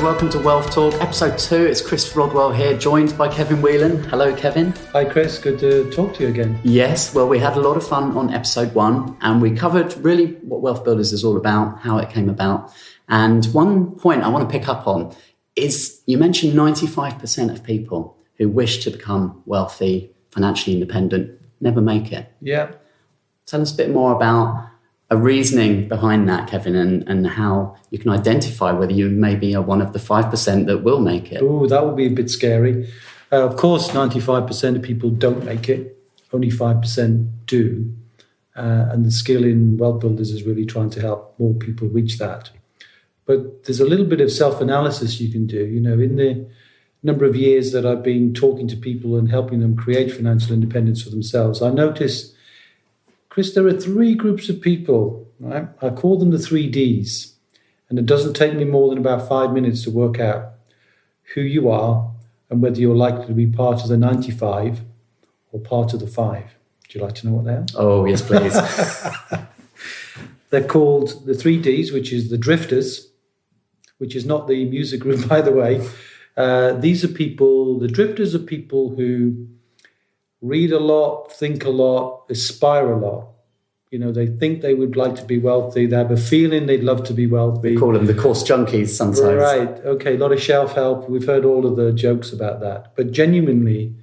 welcome to WealthTalk, episode 2. It's Chris Rodwell here, joined by Kevin Whelan. Hello, Kevin. Hi, Chris. Good to talk to you again. Yes, well, we had a lot of fun on episode 1, and we covered really what WealthBuilders is all about, how it came about. And one point I want to pick up on is you mentioned 95% of people who wish to become wealthy, financially independent, never make it. Yeah. Tell us a bit more about a reasoning behind that, Kevin, and how you can identify whether you maybe are one of the 5% that will make it. Oh, that would be a bit scary. Of course, 95% of people don't make it. Only 5% do. And the skill in WealthBuilders is really trying to help more people reach that. But there's a little bit of self-analysis you can do. You know, in the number of years that I've been talking to people and helping them create financial independence for themselves, I noticed, Chris, there are 3 groups of people, right? I call them the 3 Ds. And it doesn't take me more than about 5 minutes to work out who you are and whether you're likely to be part of the 95 or part of the 5. Would you like to know what they are? Oh, yes, please. They're called the 3 Ds, which is the drifters, which is not the music group, by the way. These are people, the drifters are people who read a lot, think a lot, aspire a lot. You know, they think they would like to be wealthy. They have a feeling they'd love to be wealthy. We call them the course junkies sometimes. Right. Okay. A lot of shelf help. We've heard all of the jokes about that. But genuinely,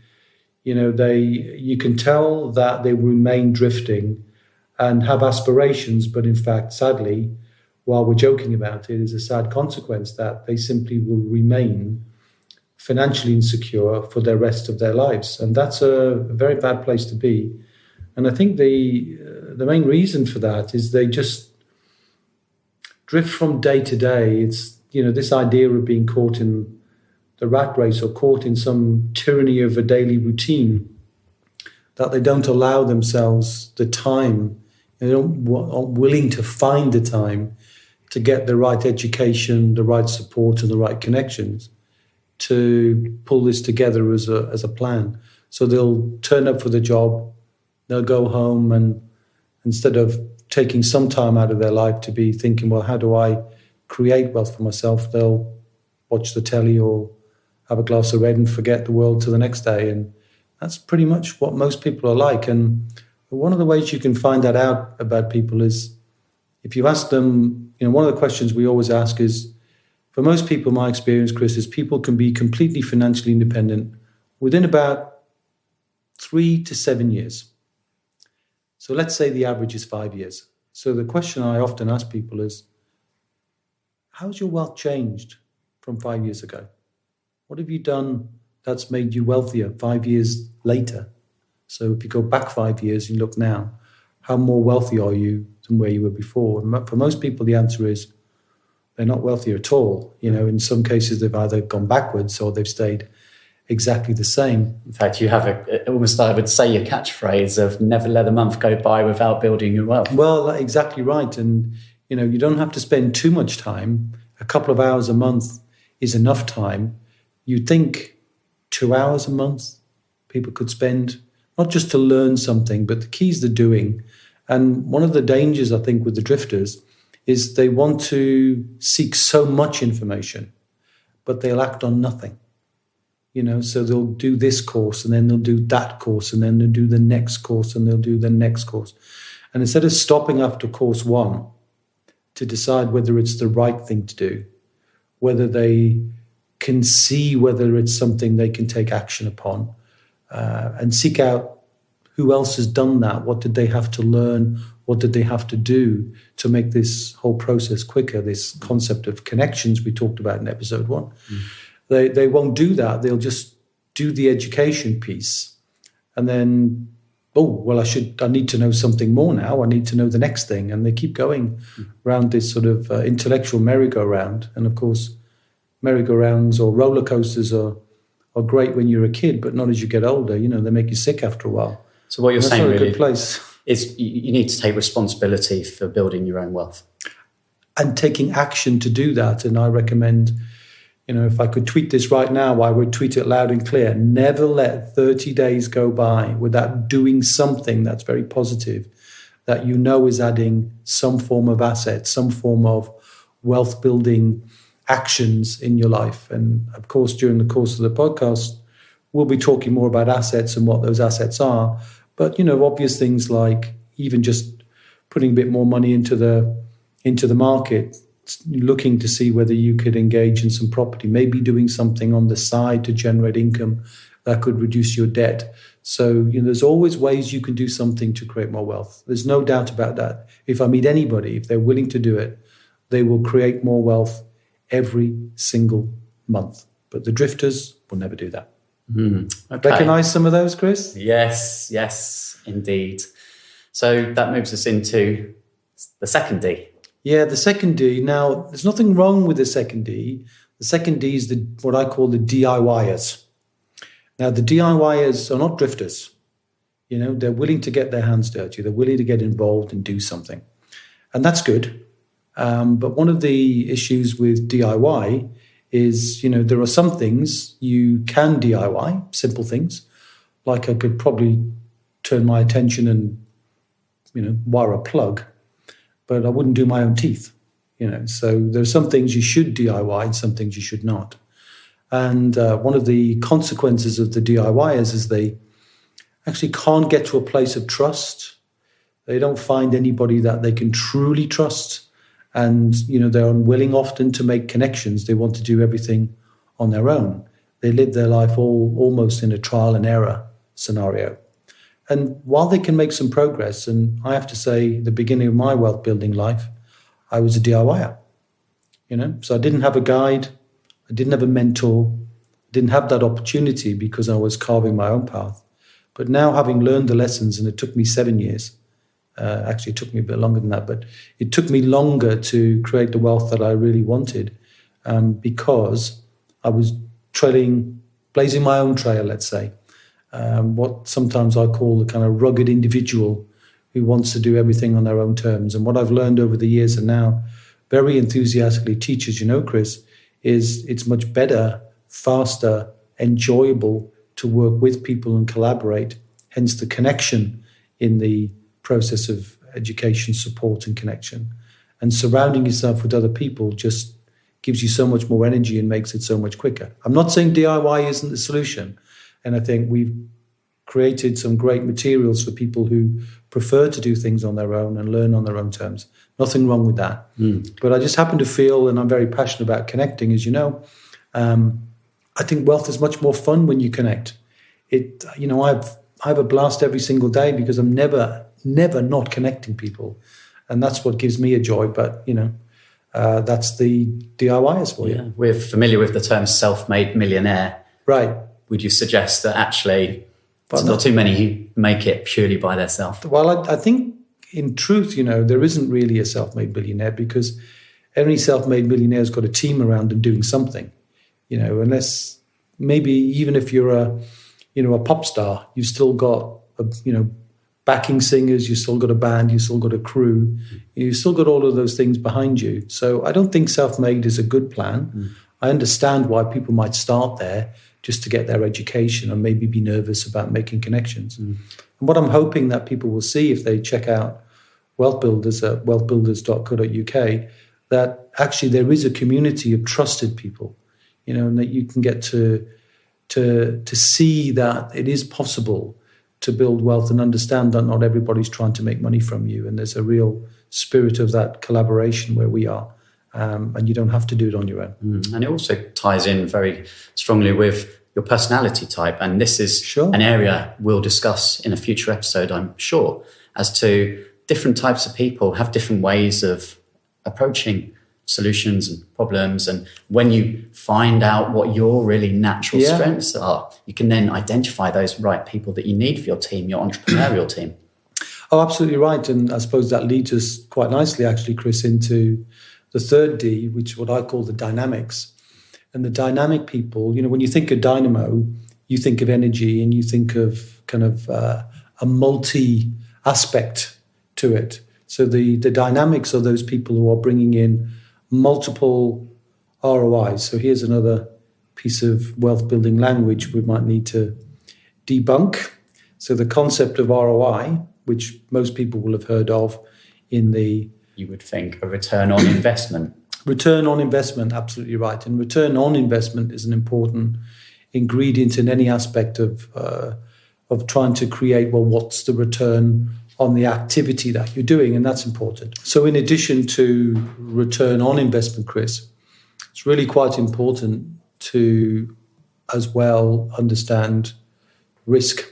you know, you can tell that they remain drifting and have aspirations. But in fact, sadly, while we're joking about it, is a sad consequence that they simply will remain financially insecure for the rest of their lives. And that's a very bad place to be. And I think the main reason for that is they just drift from day to day. It's, you know, this idea of being caught in the rat race or caught in some tyranny of a daily routine, that they don't allow themselves the time, they aren't willing to find the time to get the right education, the right support and the right connections to pull this together as a plan. So they'll turn up for the job, they'll go home, and instead of taking some time out of their life to be thinking, well, how do I create wealth for myself? They'll watch the telly or have a glass of red and forget the world till the next day. And that's pretty much what most people are like. And one of the ways you can find that out about people is if you ask them, you know, one of the questions we always ask is, for most people, my experience, Chris, is people can be completely financially independent within about 3 to 7 years. So let's say the average is 5 years. So the question I often ask people is, how's your wealth changed from 5 years ago? What have you done that's made you wealthier 5 years later? So if you go back 5 years and look now, how more wealthy are you than where you were before? And for most people, the answer is, they're not wealthier at all. You know, in some cases, they've either gone backwards or they've stayed exactly the same. In fact, you have almost, I would say, your catchphrase of never let a month go by without building your wealth. Well, exactly right. And, you know, you don't have to spend too much time. A couple of hours a month is enough time. You'd think 2 hours a month people could spend, not just to learn something, but the key is the doing. And one of the dangers, I think, with the drifters is they want to seek so much information, but they'll act on nothing. You know, so they'll do this course and then they'll do that course and then they'll do the next course and they'll do the next course. And instead of stopping after course 1 to decide whether it's the right thing to do, whether they can see whether it's something they can take action upon, and seek out who else has done that, what did they have to learn, what did they have to do to make this whole process quicker, this concept of connections we talked about in episode 1. They won't do that. They'll just do the education piece. And then, I need to know something more now. I need to know the next thing. And they keep going around this sort of intellectual merry-go-round. And of course, merry-go-rounds or roller coasters are great when you're a kid, but not as you get older. You know, they make you sick after a while. So what you're saying really, not a good place. Is you need to take responsibility for building your own wealth. And taking action to do that. And I recommend, you know, if I could tweet this right now, I would tweet it loud and clear. Never let 30 days go by without doing something that's very positive, that you know is adding some form of asset, some form of wealth building actions in your life. And of course, during the course of the podcast, we'll be talking more about assets and what those assets are. But, obvious things like even just putting a bit more money into the market, looking to see whether you could engage in some property, maybe doing something on the side to generate income that could reduce your debt. So, there's always ways you can do something to create more wealth. There's no doubt about that. If I meet anybody, if they're willing to do it, they will create more wealth every single month. But the drifters will never do that. Okay. Recognize some of those, Chris? Yes, indeed. So that moves us into the second D. Yeah, the second D. Now, there's nothing wrong with the second D. The second D is what I call the DIYers. Now, the DIYers are not drifters. They're willing to get their hands dirty. They're willing to get involved and do something. And that's good. But one of the issues with DIY is, there are some things you can DIY, simple things. Like I could probably turn my attention and, wire a plug, but I wouldn't do my own teeth, So there are some things you should DIY and some things you should not. And one of the consequences of the DIYers is they actually can't get to a place of trust. They don't find anybody that they can truly trust. And, they're unwilling often to make connections. They want to do everything on their own. They live their life almost in a trial and error scenario. And while they can make some progress, and I have to say, the beginning of my wealth building life, I was a DIYer. So I didn't have a guide. I didn't have a mentor. I didn't have that opportunity because I was carving my own path. But now, having learned the lessons, and it took me 7 years, actually it took me a bit longer than that, but it took me longer to create the wealth that I really wanted because I was blazing my own trail, let's say. What sometimes I call the kind of rugged individual who wants to do everything on their own terms. And what I've learned over the years and now very enthusiastically teach, as Chris, is it's much better, faster, enjoyable to work with people and collaborate, hence the connection in the process of education, support and connection. And surrounding yourself with other people just gives you so much more energy and makes it so much quicker. I'm not saying DIY isn't the solution. And I think we've created some great materials for people who prefer to do things on their own and learn on their own terms. Nothing wrong with that. But I just happen to feel, and I'm very passionate about connecting, as you know, I think wealth is much more fun when you connect. I have a blast every single day because I'm never not connecting people. And that's what gives me a joy. But, that's the DIYers for you. We're familiar with the term self-made millionaire. Right. Would you suggest that actually there's not too many who make it purely by themselves? Well, I think in truth, there isn't really a self-made millionaire because every self-made millionaire has got a team around them doing something, unless maybe even if you're a pop star, you've still got, backing singers, you've still got a band, you've still got a crew, you've still got all of those things behind you. So I don't think self-made is a good plan. I understand why people might start there just to get their education and maybe be nervous about making connections. And what I'm hoping that people will see if they check out WealthBuilders at wealthbuilders.co.uk, that actually there is a community of trusted people, and that you can get to see that it is possible to build wealth and understand that not everybody's trying to make money from you. And there's a real spirit of that collaboration where we are. And you don't have to do it on your own. And it also ties in very strongly with your personality type. And this is an area we'll discuss in a future episode, I'm sure, as to different types of people have different ways of approaching solutions and problems. And when you find out what your really natural strengths are, you can then identify those right people that you need for your team, your entrepreneurial team. Oh, absolutely right. And I suppose that leads us quite nicely, actually, Chris, into the third D, which is what I call the dynamics. And the dynamic people, when you think of dynamo, you think of energy and you think of kind of a multi-aspect to it. So the dynamics are those people who are bringing in multiple ROIs. So here's another piece of wealth building language we might need to debunk. So the concept of ROI, which most people will have heard of in the... You would think a return on investment. Return on investment, absolutely right. And return on investment is an important ingredient in any aspect of trying to create, well, what's the return on the activity that you're doing? And that's important. So in addition to return on investment, Chris, it's really quite important to as well understand risk,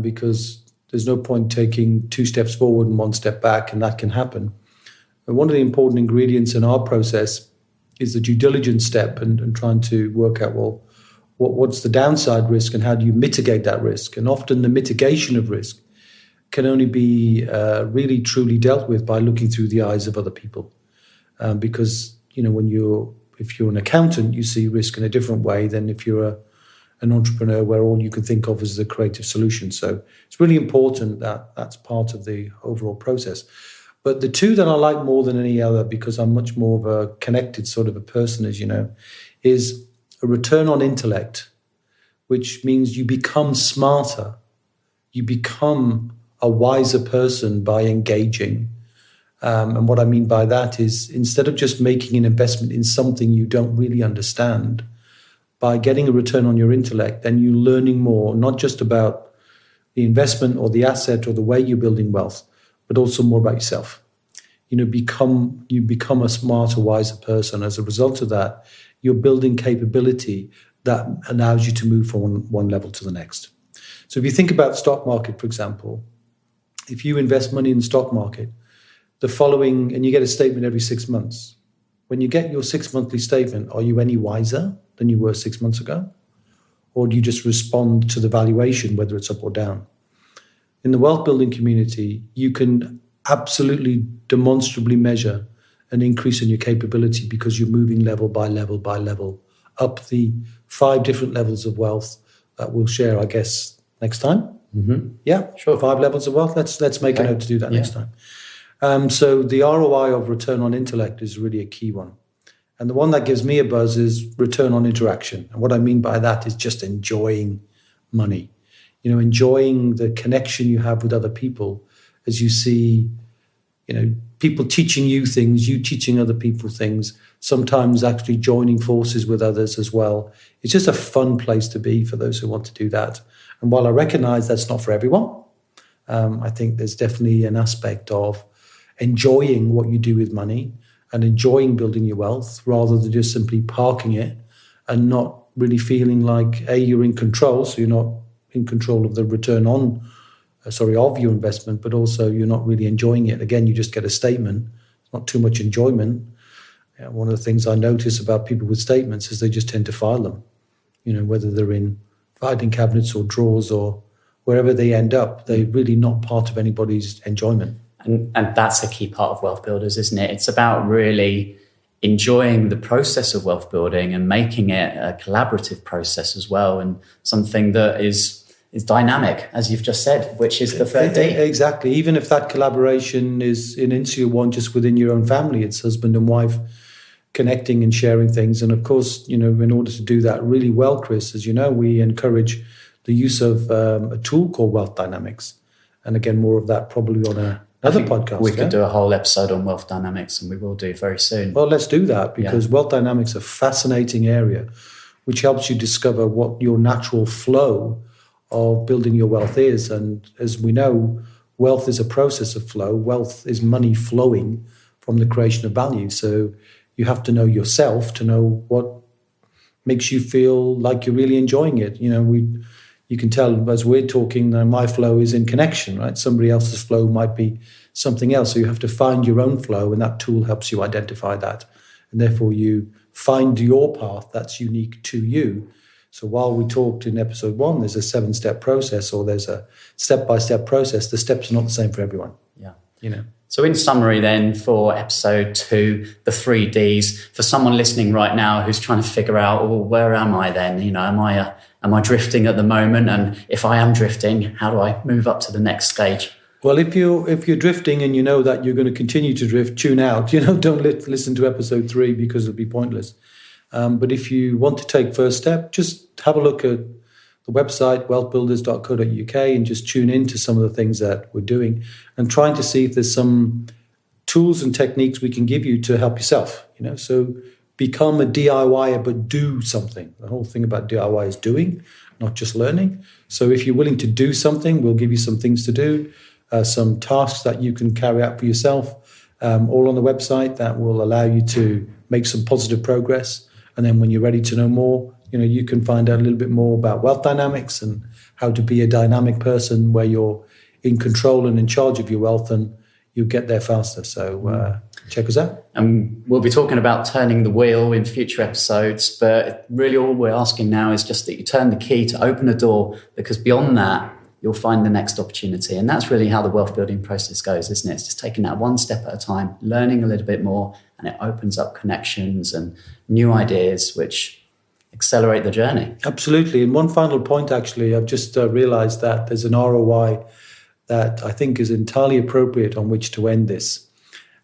because there's no point taking 2 steps forward and 1 step back, and that can happen. And one of the important ingredients in our process is the due diligence step and trying to work out, well, what's the downside risk and how do you mitigate that risk? And often the mitigation of risk can only be really truly dealt with by looking through the eyes of other people. Because, if you're an accountant, you see risk in a different way than if you're an entrepreneur where all you can think of is the creative solution. So it's really important that that's part of the overall process. But the two that I like more than any other, because I'm much more of a connected sort of a person, as you know, is a return on intellect, which means you become smarter. You become a wiser person by engaging. And what I mean by that is instead of just making an investment in something you don't really understand, by getting a return on your intellect, then you're learning more, not just about the investment or the asset or the way you're building wealth, but also more about yourself. You become a smarter, wiser person. As a result of that, you're building capability that allows you to move from one level to the next. So if you think about the stock market, for example, if you invest money in the stock market, and you get a statement every 6 months, when you get your 6 monthly statement, are you any wiser than you were 6 months ago? Or do you just respond to the valuation, whether it's up or down? In the wealth building community, you can absolutely demonstrably measure an increase in your capability because you're moving level by level by level up the 5 different levels of wealth that we'll share, I guess, next time. Mm-hmm. Yeah, sure. 5 levels of wealth. Let's make a note to do that next time. So the ROI of return on intellect is really a key one. And the one that gives me a buzz is return on interaction. And what I mean by that is just enjoying money. Enjoying the connection you have with other people as you see, people teaching you things, you teaching other people things, sometimes actually joining forces with others as well. It's just a fun place to be for those who want to do that. And while I recognize that's not for everyone, I think there's definitely an aspect of enjoying what you do with money and enjoying building your wealth rather than just simply parking it and not really feeling like, you're in control, so you're not in control of the return on, of your investment, but also you're not really enjoying it. Again, you just get a statement, not too much enjoyment. One of the things I notice about people with statements is they just tend to file them, whether they're in filing cabinets or drawers or wherever they end up, they're really not part of anybody's enjoyment. And that's a key part of Wealth Builders, isn't it? It's about really enjoying the process of wealth building and making it a collaborative process as well, and something that is dynamic, as you've just said, which is the third D. Exactly. Even if that collaboration is an insular one just within your own family, it's husband and wife connecting and sharing things. And of course, in order to do that really well, Chris, as you know, we encourage the use of a tool called Wealth Dynamics. And again, more of that probably on another podcast. We could do a whole episode on Wealth Dynamics, and we will do very soon. Well, let's do that, because Wealth Dynamics is a fascinating area which helps you discover what your natural flow of building your wealth is. And as we know, wealth is a process of flow. Wealth is money flowing from the creation of value. So you have to know yourself to know what makes you feel like you're really enjoying it. You can tell as we're talking, my flow is in connection, right? Somebody else's flow might be something else. So you have to find your own flow, and that tool helps you identify that. And therefore you find your path that's unique to you. So while we talked in episode 1, there's a 7-step process, or there's a step-by-step process, the steps are not the same for everyone. Yeah. So in summary then, for episode 2, the 3 Ds, for someone listening right now who's trying to figure out, where am I then? Am I drifting at the moment? And if I am drifting, how do I move up to the next stage? Well, if you're drifting and you know that you're going to continue to drift, tune out. Don't listen to episode 3 because it'll be pointless. But if you want to take first step, just have a look at the website, wealthbuilders.co.uk, and just tune in to some of the things that we're doing and trying to see if there's some tools and techniques we can give you to help yourself. So become a DIYer, but do something. The whole thing about DIY is doing, not just learning. So if you're willing to do something, we'll give you some things to do, some tasks that you can carry out for yourself, all on the website that will allow you to make some positive progress. And then when you're ready to know more, you can find out a little bit more about wealth dynamics and how to be a dynamic person where you're in control and in charge of your wealth, and you get there faster. So check us out. And we'll be talking about turning the wheel in future episodes, but really all we're asking now is just that you turn the key to open a door, because beyond that, you'll find the next opportunity. And that's really how the wealth building process goes, isn't it? It's just taking that one step at a time, learning a little bit more, and it opens up connections and new ideas, which accelerate the journey. Absolutely. And one final point, actually, I've just realized that there's an ROI that I think is entirely appropriate on which to end this.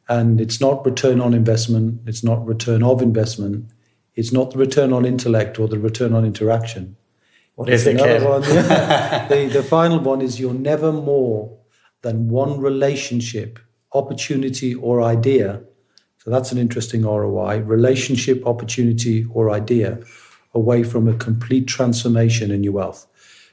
And it's not return on investment. It's not return of investment. It's not the return on intellect or the return on interaction. What is it, Kev? One, yeah. The final one is you're never more than one relationship, opportunity, or idea. So that's an interesting ROI. Relationship, opportunity, or idea away from a complete transformation in your wealth.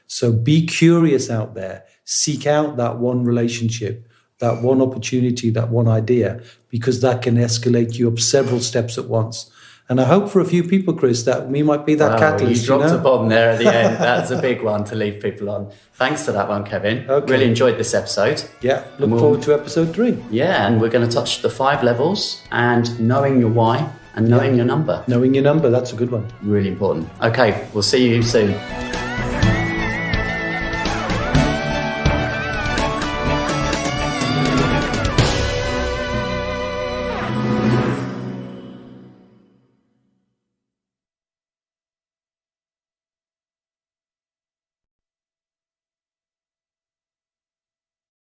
So be curious out there. Seek out that one relationship, that one opportunity, that one idea, because that can escalate you up several steps at once. And I hope for a few people, Chris, that we might be that catalyst. You dropped a bomb there at the end. That's a big one to leave people on. Thanks for that one, Kevin. Okay. Really enjoyed this episode. Yeah, look forward to episode 3. Yeah, and we're going to touch the 5 levels and knowing your why and knowing your number. Knowing your number, that's a good one. Really important. Okay, we'll see you soon.